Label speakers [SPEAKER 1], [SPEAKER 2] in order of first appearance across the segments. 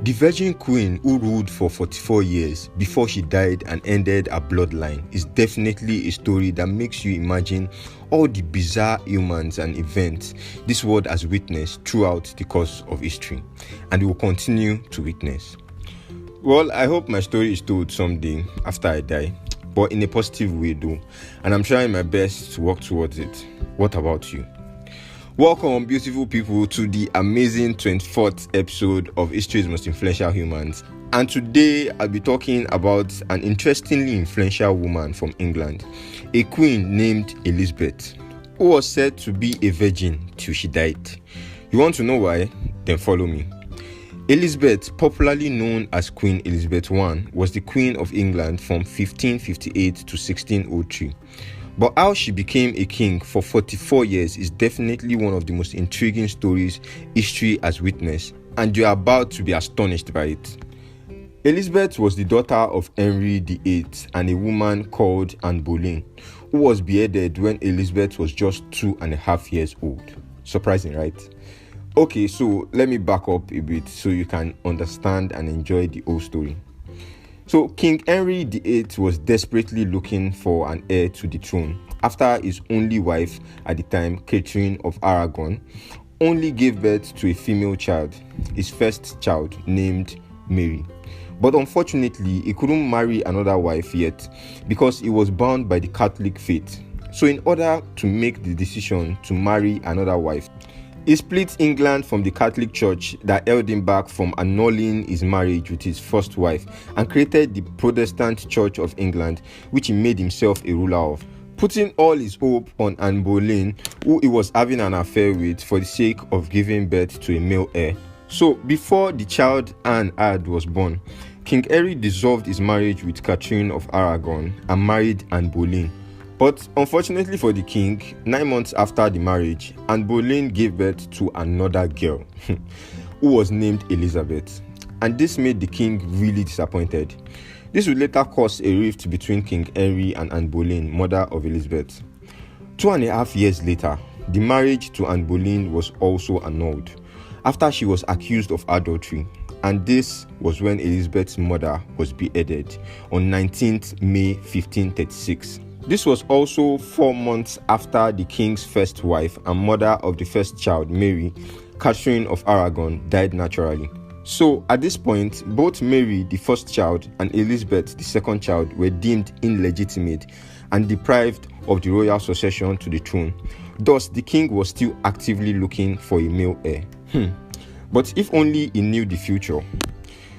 [SPEAKER 1] The Virgin Queen who ruled for 44 years before she died and ended her bloodline is definitely a story that makes you imagine all the bizarre humans and events this world has witnessed throughout the course of history and will continue to witness. Well, I hope my story is told someday after I die, but in a positive way though, and I'm trying my best to work towards it. What about you? Welcome, beautiful people, to the amazing 24th episode of History's Most Influential Humans. And today I'll be talking about an interestingly influential woman from England, a queen named Elizabeth, who was said to be a virgin till she died. You want to know why? Then follow me. Elizabeth, popularly known as Queen Elizabeth I, was the Queen of England from 1558 to 1603. But how she became a king for 44 years is definitely one of the most intriguing stories history has witnessed, and you are about to be astonished by it. Elizabeth was the daughter of Henry VIII and a woman called Anne Boleyn, who was beheaded when Elizabeth was just 2.5 years old. Surprising, right? Okay, so let me back up a bit so you can understand and enjoy the whole story. So King Henry VIII was desperately looking for an heir to the throne after his only wife at the time, Catherine of Aragon, only gave birth to a female child, his first child named Mary. But unfortunately, he couldn't marry another wife yet because he was bound by the Catholic faith. So in order to make the decision to marry another wife, he split England from the Catholic Church that held him back from annulling his marriage with his first wife and created the Protestant Church of England, which he made himself a ruler of, putting all his hope on Anne Boleyn, who he was having an affair with for the sake of giving birth to a male heir. So before the child Anne had was born, King Henry dissolved his marriage with Catherine of Aragon and married Anne Boleyn. But unfortunately for the king, 9 months after the marriage, Anne Boleyn gave birth to another girl who was named Elizabeth. And this made the king really disappointed. This would later cause a rift between King Henry and Anne Boleyn, mother of Elizabeth. 2.5 years later, the marriage to Anne Boleyn was also annulled after she was accused of adultery. And this was when Elizabeth's mother was beheaded on 19th May 1536. This was also 4 months after the king's first wife and mother of the first child, Mary, Catherine of Aragon, died naturally. So at this point, both Mary, the first child, and Elizabeth, the second child, were deemed illegitimate and deprived of the royal succession to the throne. Thus, the king was still actively looking for a male heir. But if only he knew the future.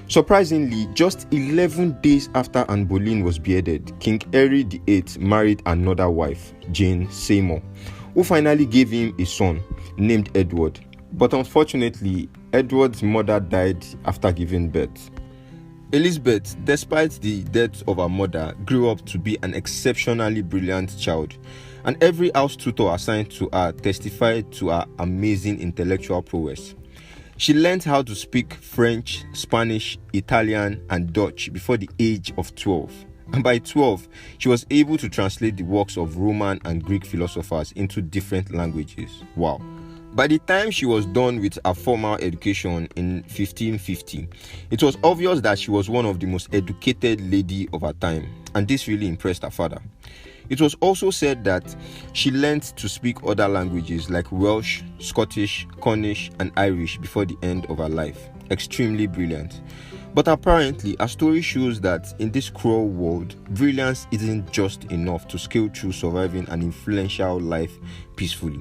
[SPEAKER 1] Surprisingly, just 11 days after Anne Boleyn was beheaded, King Henry VIII married another wife, Jane Seymour, who finally gave him a son named Edward. But unfortunately, Edward's mother died after giving birth. Elizabeth, despite the death of her mother, grew up to be an exceptionally brilliant child, and every house tutor assigned to her testified to her amazing intellectual prowess. She learned how to speak French, Spanish, Italian, and Dutch before the age of 12. And by 12, she was able to translate the works of Roman and Greek philosophers into different languages. Wow. By the time she was done with her formal education in 1550, it was obvious that she was one of the most educated ladies of her time, and this really impressed her father. It was also said that she learned to speak other languages like Welsh, Scottish, Cornish, and Irish before the end of her life. Extremely brilliant. But apparently, her story shows that in this cruel world, brilliance isn't just enough to scale through surviving an influential life peacefully.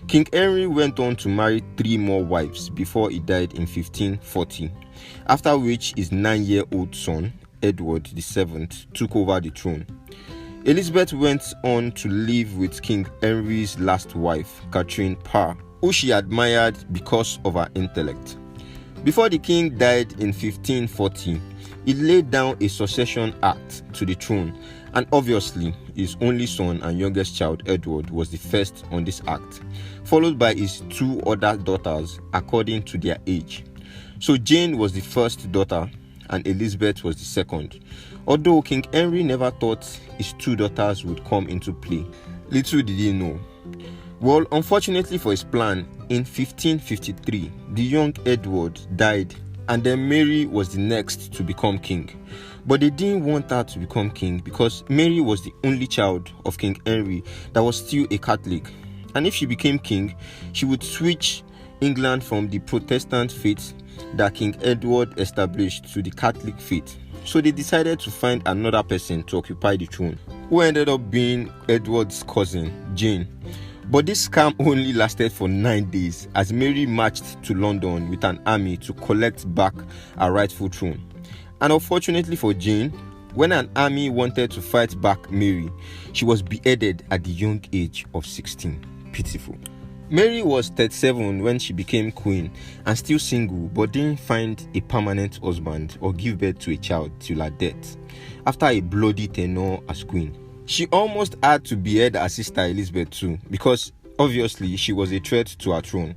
[SPEAKER 1] King Henry went on to marry 3 more wives before he died in 1540, after which his 9-year-old son, Edward VII, took over the throne. Elizabeth went on to live with King Henry's last wife, Catherine Parr, who she admired because of her intellect. Before the king died in 1540, he laid down a succession act to the throne, and obviously his only son and youngest child, Edward, was the first on this act, followed by his 2 other daughters according to their age. So Jane was the first daughter and Elizabeth was the second, although King Henry never thought his 2 daughters would come into play. Little did he know. Well, unfortunately for his plan, in 1553, the young Edward died and then Mary was the next to become king. But they didn't want her to become king because Mary was the only child of King Henry that was still a Catholic. And if she became king, she would switch England from the Protestant faith that King Edward established to the Catholic faith. So they decided to find another person to occupy the throne, who ended up being Edward's cousin, Jane. But this scam only lasted for 9 days as Mary marched to London with an army to collect back her rightful throne. And unfortunately for Jane, when an army wanted to fight back Mary, she was beheaded at the young age of 16. Pitiful. Mary was 37 when she became queen and still single, but didn't find a permanent husband or give birth to a child till her death after a bloody tenure as queen. She almost had to behead her sister Elizabeth too, because obviously she was a threat to her throne.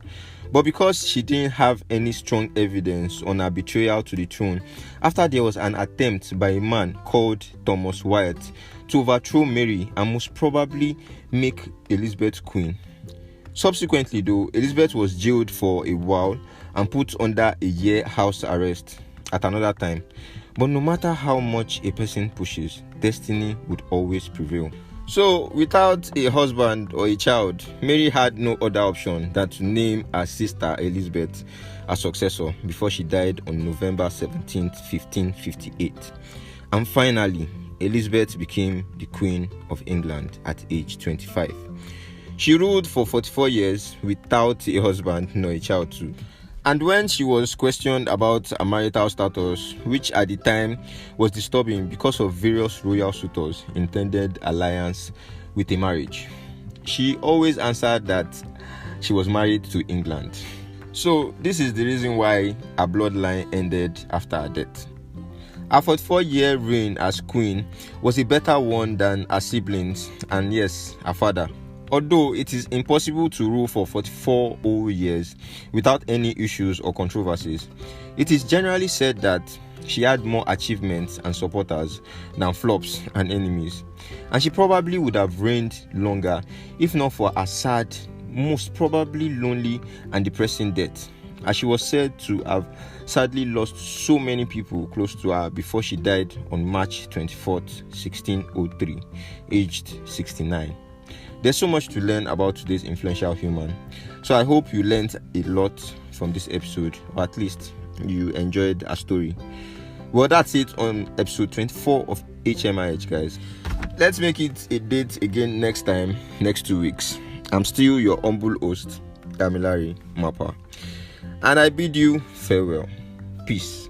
[SPEAKER 1] But because she didn't have any strong evidence on her betrayal to the throne, after there was an attempt by a man called Thomas Wyatt to overthrow Mary and most probably make Elizabeth queen. Subsequently though, Elizabeth was jailed for a while and put under a year house arrest at another time. But no matter how much a person pushes, destiny would always prevail. So, without a husband or a child, Mary had no other option than to name her sister Elizabeth as successor before she died on November 17, 1558. And finally, Elizabeth became the Queen of England at age 25. She ruled for 44 years without a husband nor a child too. And when she was questioned about her marital status, which at the time was disturbing because of various royal suitors' intended alliance with a marriage, she always answered that she was married to England. So this is the reason why her bloodline ended after her death. Her 44-year reign as queen was a better one than her siblings and yes, her father. Although it is impossible to rule for 44 whole years without any issues or controversies, it is generally said that she had more achievements and supporters than flops and enemies, and she probably would have reigned longer if not for her sad, most probably lonely and depressing death, as she was said to have sadly lost so many people close to her before she died on March 24th, 1603, aged 69. There's so much to learn about today's influential human. So I hope you learned a lot from this episode, or at least you enjoyed our story. Well, that's it on episode 24 of HMIH, guys. Let's make it a date again next time, next 2 weeks. I'm still your humble host, Damilari Mapa. And I bid you farewell. Peace.